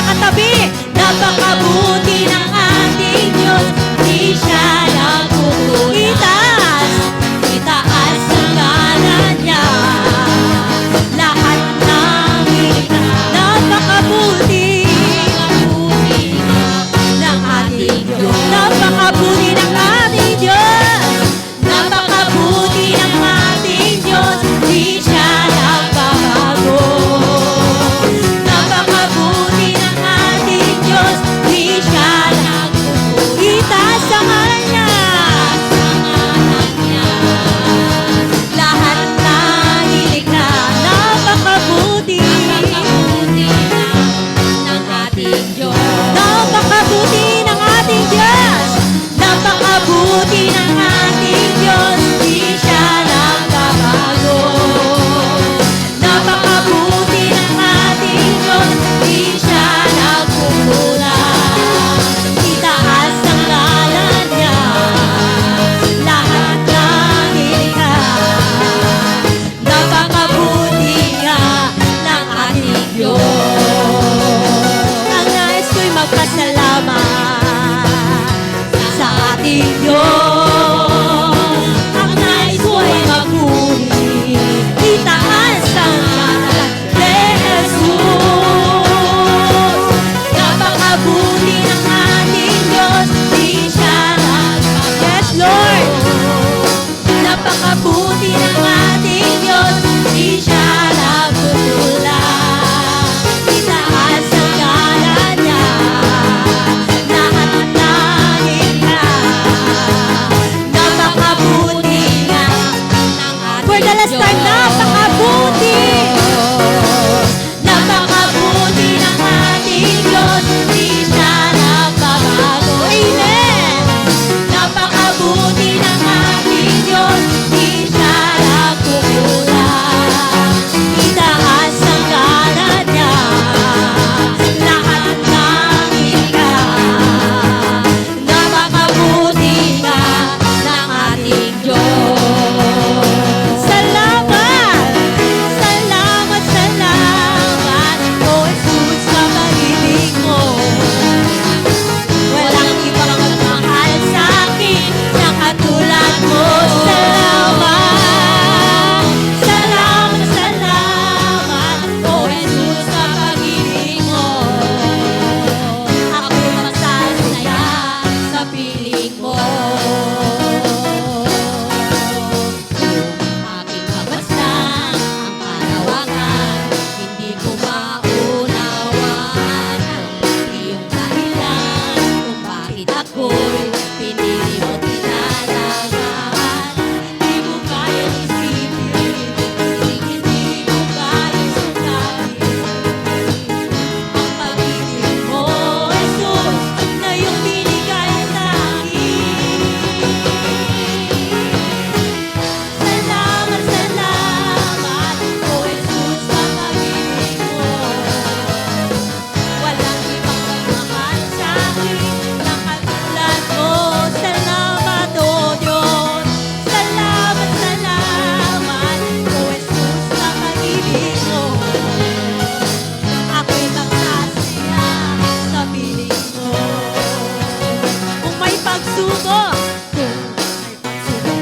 katabi. Napakabuti ng ating Diyos, di siya nagkukulang. Itaas ang ngalan niya, lahat ng nilikha. Napakabuti ng ating Diyos. Napakabuti ng ating Diyos. Napakabuti ng ating Diyos, di siya nagbabago. Napakabuti ng ating Diyos, di siya nagkukulang. Itaas ang ngalan niya, lahat na nilikha. Napakabuti ng ating Diyos. Napakabuti ng ating Diyos. Napakabuti ng ating Diyos, di siya nagbabago. Napakabuti ng ating Diyos, di siya nagkukulang. Itaas ang ngalan niya, lahat ng nilikha. Napakabuti nga ng ating Diyos. Ang nais ko'y magpasalamat sa ating Diyos. Ang nais ko'y magpuri, itaas ang ngalan ni Jesus. Napakabuti ng ating Diyos, di siya nagbabago. Yes, Lord. Napakabuti ng ating Diyos, di siya nagkukulang. Itaas ang ngalan niya, lahat na nilikha. Napakabuti nga ng ating for the last time, napakabuti. Napakabuti ng ating Diyos, di siya nagbabago. Amen. Napakabuti ng ating Diyos, di siya nagkukulang. Itaas ang ngalan niya, lahat ng nilikha. Napakabuti nga ng ating Diyos. Salamat! Salamat, salamat, O Jesus, sa pag-ibig mo. Walang ibang magmahal sa akin na katulad mo. Salamat! Salamat, salamat, O Jesus, sa pag-ibig mo. Ako'y masasaya sa piling mo. Aking mabasang ang kalawakan, hindi ko maunawaan ang iyong dahilan kung bakit ako'y pinili mo tinalagaan. Hindi ko kayang isipin, hindi ko kayang sukatin ang pag-ibig mo, Jesus, na iyong binigay sa akin. Salamat, salamat, O Jesus, sa pag-ibig mo. Walang ibang magmahal sa akin na katulad mo. Salamat, O Diyos. Salamat, salamat, O Jesus, sa pag-ibig mo. Ako'y magsasaya sa piling mo. Kung may pagsubok,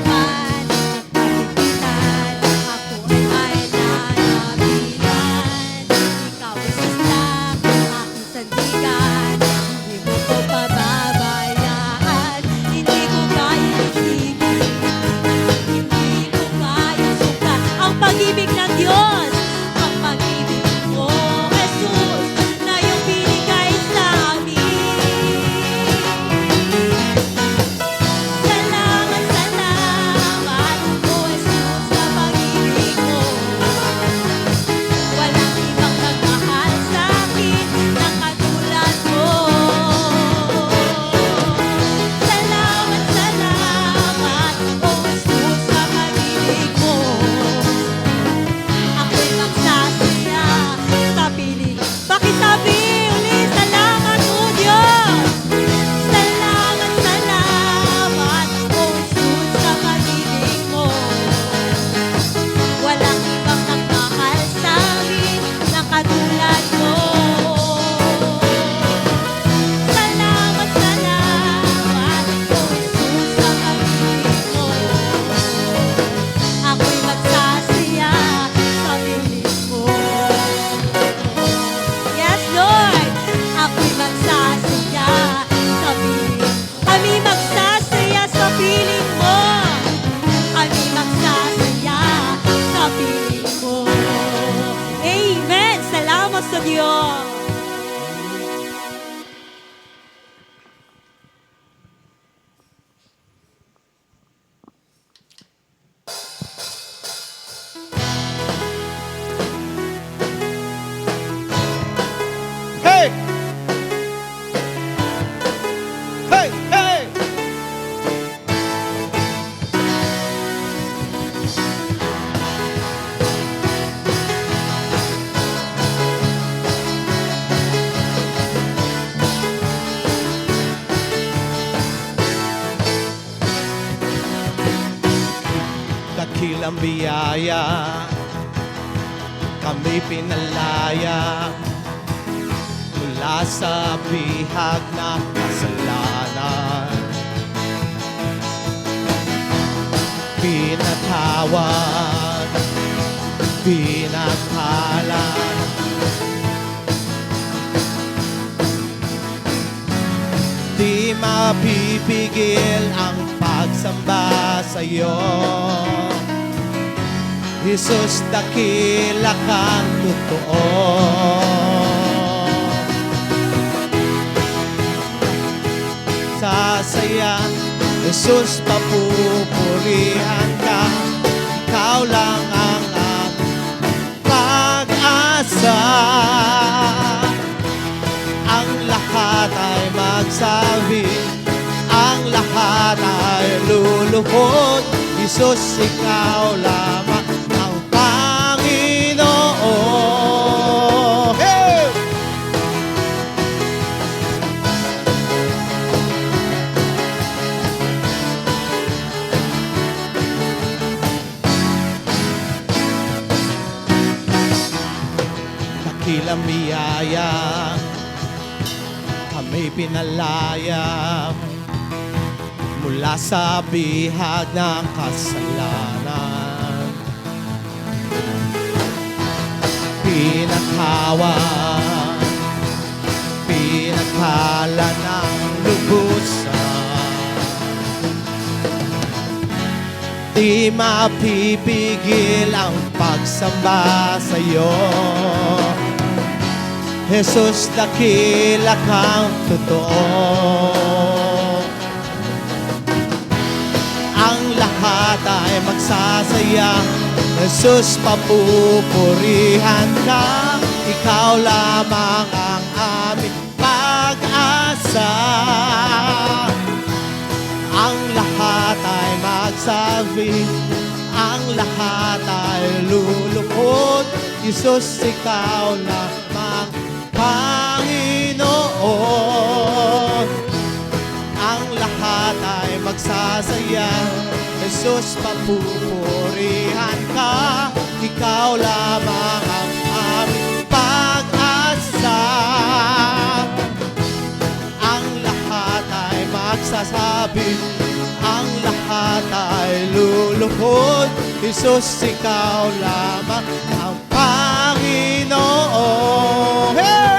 man, pagpipilitan, ako ay nanabilan. Ikaw ay sasak, aking sandigan, hindi mo ko pababayaan. Hindi ko kaya isipin, hindi ko kaya sukat ang pag-ibig ng Diyos. Ang pag-ibig mo, Jesus, na iyong binigay sa amin. Salamat, salamat, O Jesus, sa pag-ibig mo. Walang ibang magmahal sa akin na katulad dakilang biyaya, kami pinalaya mula sa bihag ng kasalanan. Pinatawad, pinagpalan, di mapipigil ang pagsamba sa'yo. Jesus, dakila kang totoo. Sasaya, Jesus, papupurihan ka. Ikaw lang ang pag-asa. Ang lahat ay magsabi, ang lahat ay luluhod. Jesus, ikaw lamang ang Panginoon. Hey! Dakilang biyaya, kami pinalaya mula sa bihag ng kasalanan. Pinatawad, pinagpala ng lubusan. Di mapipigil ang pagsamba sa'yo. Jesus, dakila kang totoo. Ang lahat ay magsasaya. Jesus, papupurihan ka. Ikaw lamang ang aming pag-asa. Ang lahat ay magsabi, ang lahat ay luluhod. Jesus, ikaw lamang Panginoon. Ang lahat ay magsasaya. Jesus, papupurihan ka. Ikaw lamang ang aming pag-asa. Ang lahat ay magsasabi, ang lahat ay luluhod. Jesus, ikaw lamang ang Panginoon. Hey!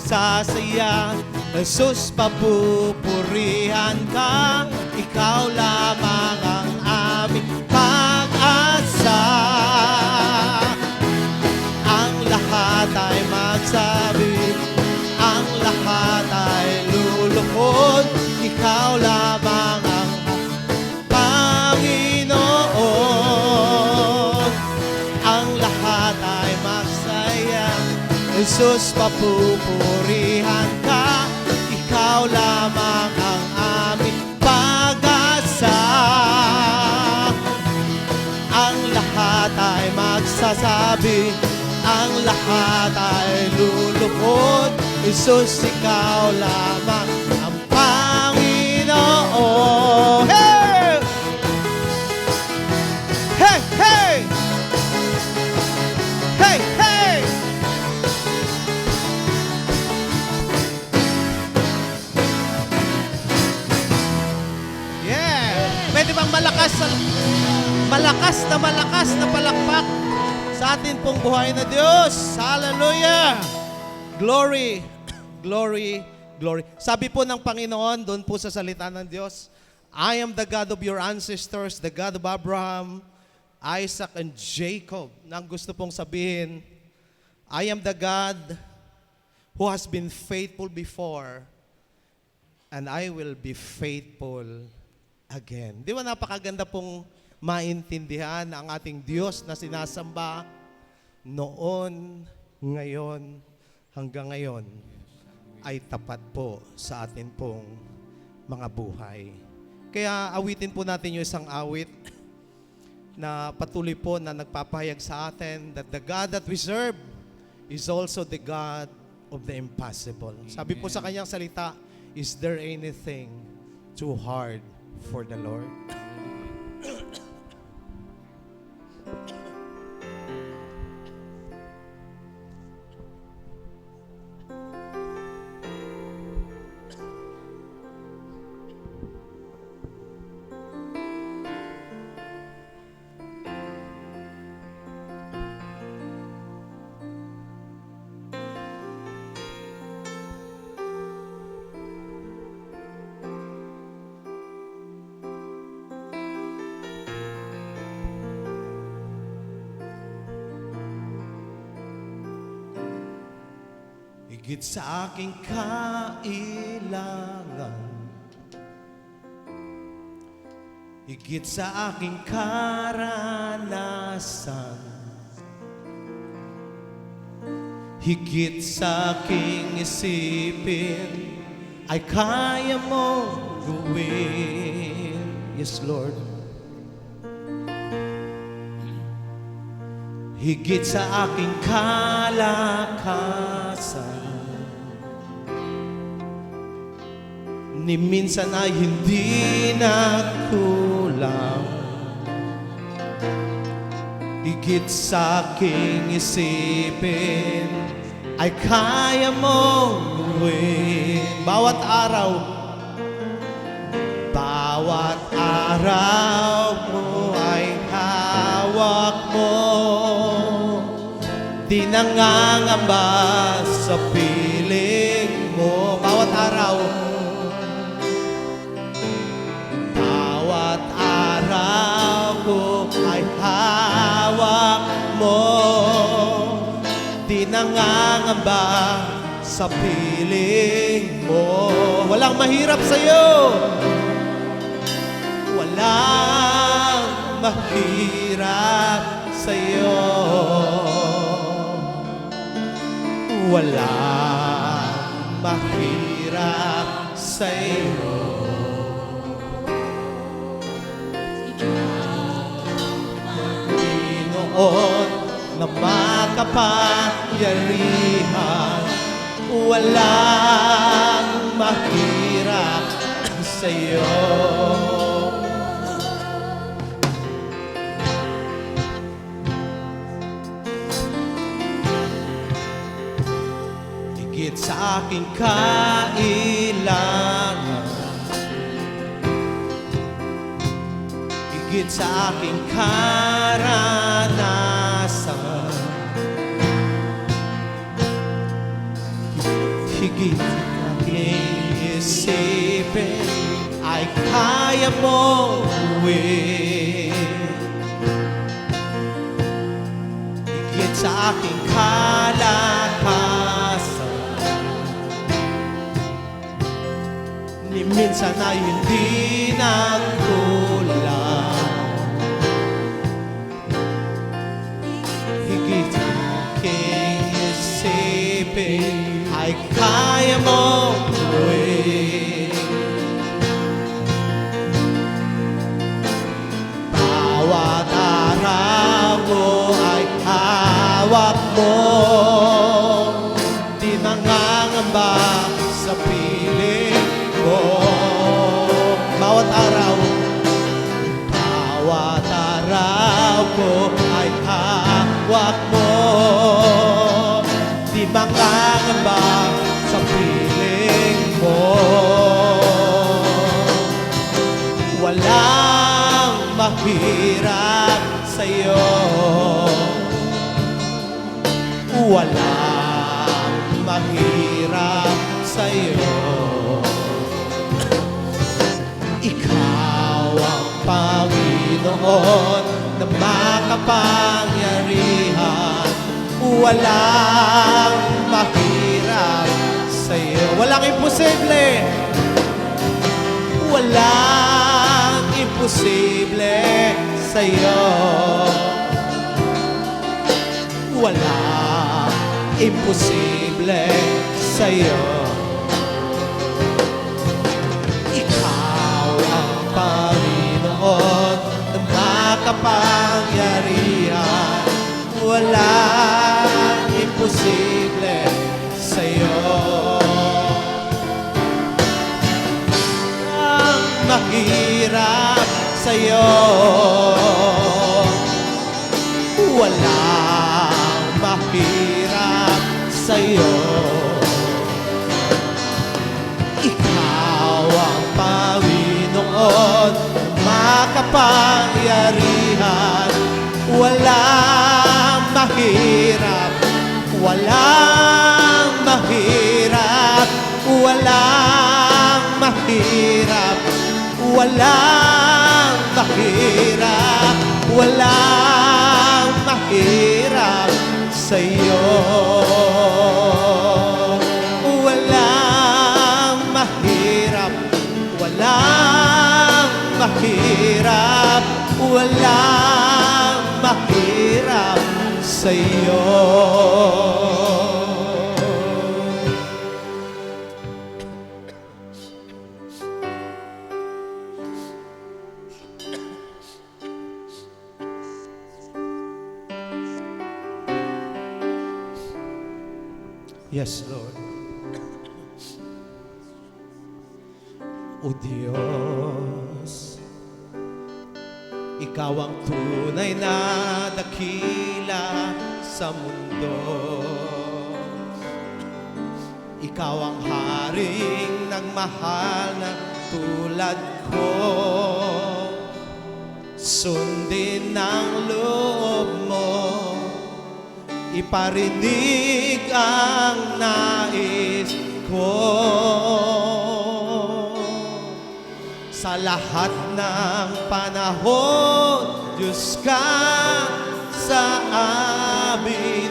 Sasaya, Jesus, papupurihan ka. Ikaw lamang ang aming pag-asa. Ang lahat ay magsabi, ang lahat ay luluhod. Ikaw lamang ang Panginoon. Ang lahat ay magsaya. Jesus, papupurihan ka. Ikaw lamang ang aming pag-asa. Ang lahat ay magsasabi, ang lahat ay luluhod. Jesus, ikaw lamang ang Panginoon. Hey! Hey! Hey! Hey! Hey! Pwede bang malakas na palakpak sa atin pong buhay na Diyos? Hallelujah! Glory, glory, glory. Sabi po ng Panginoon doon po sa salita ng Diyos, I am the God of your ancestors, the God of Abraham, Isaac, and Jacob. Nang gusto pong sabihin, I am the God who has been faithful before, and I will be faithful again. Di ba napakaganda pong maintindihan ang ating Diyos na sinasamba? noon, ngayon, hanggang ngayon, ay tapat po sa atin pong mga buhay. Kaya awitin po natin yung isang awit na patuloy po na nagpapahayag sa atin that the God that we serve is also the God of the impossible. Sabi po sa kanyang salita, is there anything too hard for the Lord? Higit sa aking kailangan, higit sa aking karanasan, higit sa aking isipin, ay kaya mo gawin. Yes, Lord. Higit sa aking kalakasan, ni minsan ay hindi nagkulang. Higit sa aking isipin, ay kaya mong gawin. Bawat araw mo ay hawak mo. Di nangangamba sa piling mo. Bawat araw ko ay hawak mo. Di nangangamba sa piling mo. Walang mahirap sa'yo. Walang mahirap sa'yo. Walang mahirap sa'yo. Panginoon na makapangyarihan, walang mahirap sa'yo. Higit sa aking kailangan, higit sa aking karanasan, higit sa aking isipin, ay kaya mong gawin. Higit sa aking kalakasan, ni minsan ay hindi nagkulang. Higit sa aking isipin, ay kaya mong gawin. Bawat araw mo ay hawak mo. Di nangangamba sa piling mo. Bawat araw ko ay hawak mo. Di mangangamba sa piling mo. Walang mahirap sa'yo. Walang mahirap sa'yo. Ikaw ang Panginoon na makapangyarihan, walang mahirap sa'yo. Walang imposible. Walang imposible sa'yo. Walang imposible sa'yo. Ikaw ang Panginoon na makapangyarihan. Walang imposible sa'yo. Ang mahirap sa'yo, walang mahirap sa'yo. Ikaw ang Panginoon, makapangyarihan. Walang mahirap, walang mahirap, walang mahirap, walang mahirap, walang mahirap sa'yo. Walang mahirap, walang mahirap, walang mahirap sa'yo. Yes, Lord. O Diyos, Ikaw ang tunay na dakila sa mundo. Ikaw ang haring nagmahal na tulad ko. Sundin ang loob mo, iparinig ang nais ko. Sa lahat ng panahon, Diyos ka sa amin.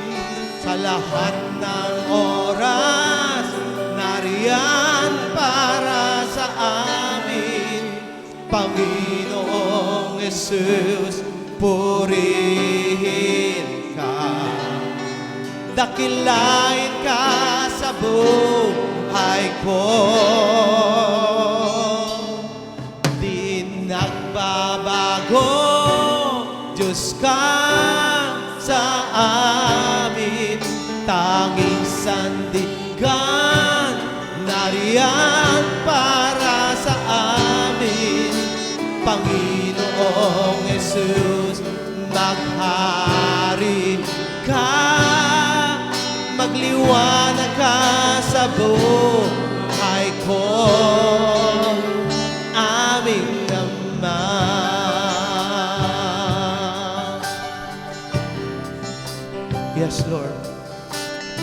Sa lahat ng oras, nariyan para sa amin. Panginoong Jesus, purihin ka. Dakilain ka sa buhay ko. Di nagbabago, Diyos ka sa amin. Tanging sandigan, nariyan para sa amin. Panginoong Jesus, maghari ka. Magliwanag ka sa buhay ko, aming Ama. Yes, Lord.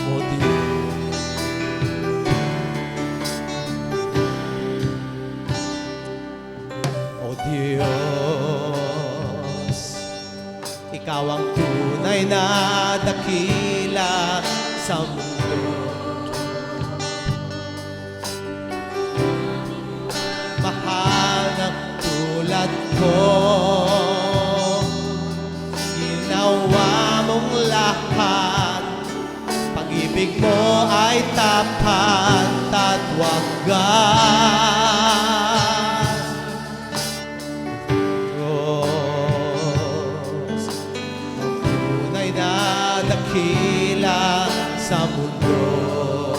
O Diyos. O Diyos, Ikaw ang tunay na dakila sa mundo. Mahal ng tulad ko, ginawa mong lahat. Pag-ibig mo ay tapat at wagas. Diyos, ang tunay na dakila sa mundo.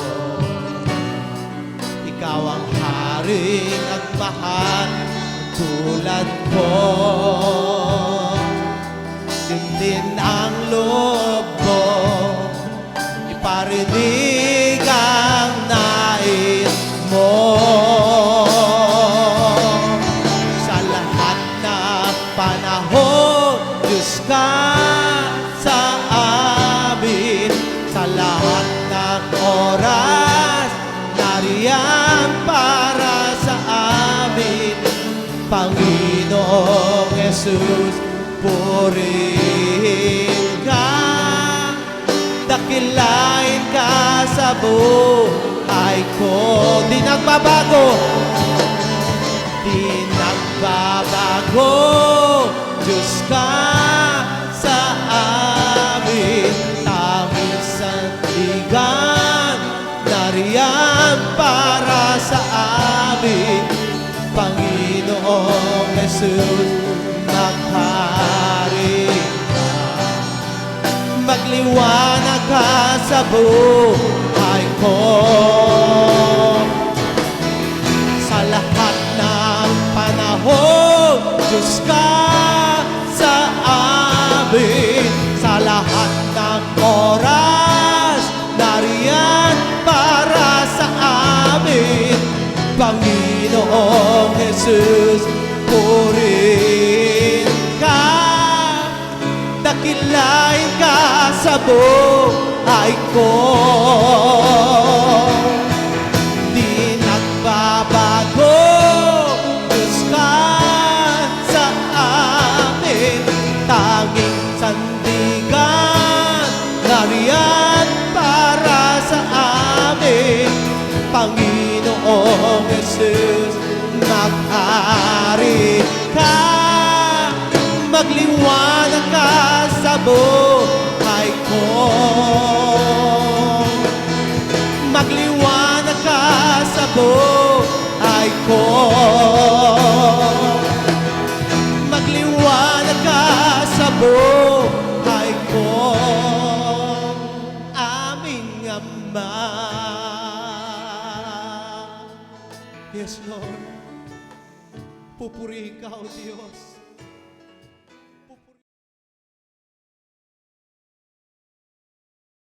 Ikaw ang haring at mahal tulad ko. Dindin ang loob mo, iparinig ang nais mo. Sa lahat ng panahon, Diyos ka sa amin. Sa lahat ng oras, nariyan para sa amin. Panginoong Jesus, purihin ka. Dakilain ka sa buhay ko. Di nagbabago, di nagbabago. Diyos ka sa amin. Tanging sandigan, Jesus, maghari ka. Magliwanag ka sa buhay ko. Sa lahat ng panahon, Diyos ka sa amin. Sa lahat ng oras, nariyan para sa amin. Panginoong Jesus, purihin ka. Dakilain ka sa buhay ko. Di nagbabago, Diyos ka sa amin. Tanging sandigan, nariyan para sa amin. Panginoong Jesus, maghari ka. Magliwanag ka sa buhay ko. Magliwanag ka sa buhay ko. Magliwanag ka sa buhay ko. Aming Ama. Yes, Lord. Pupurihin ka, O Diyos.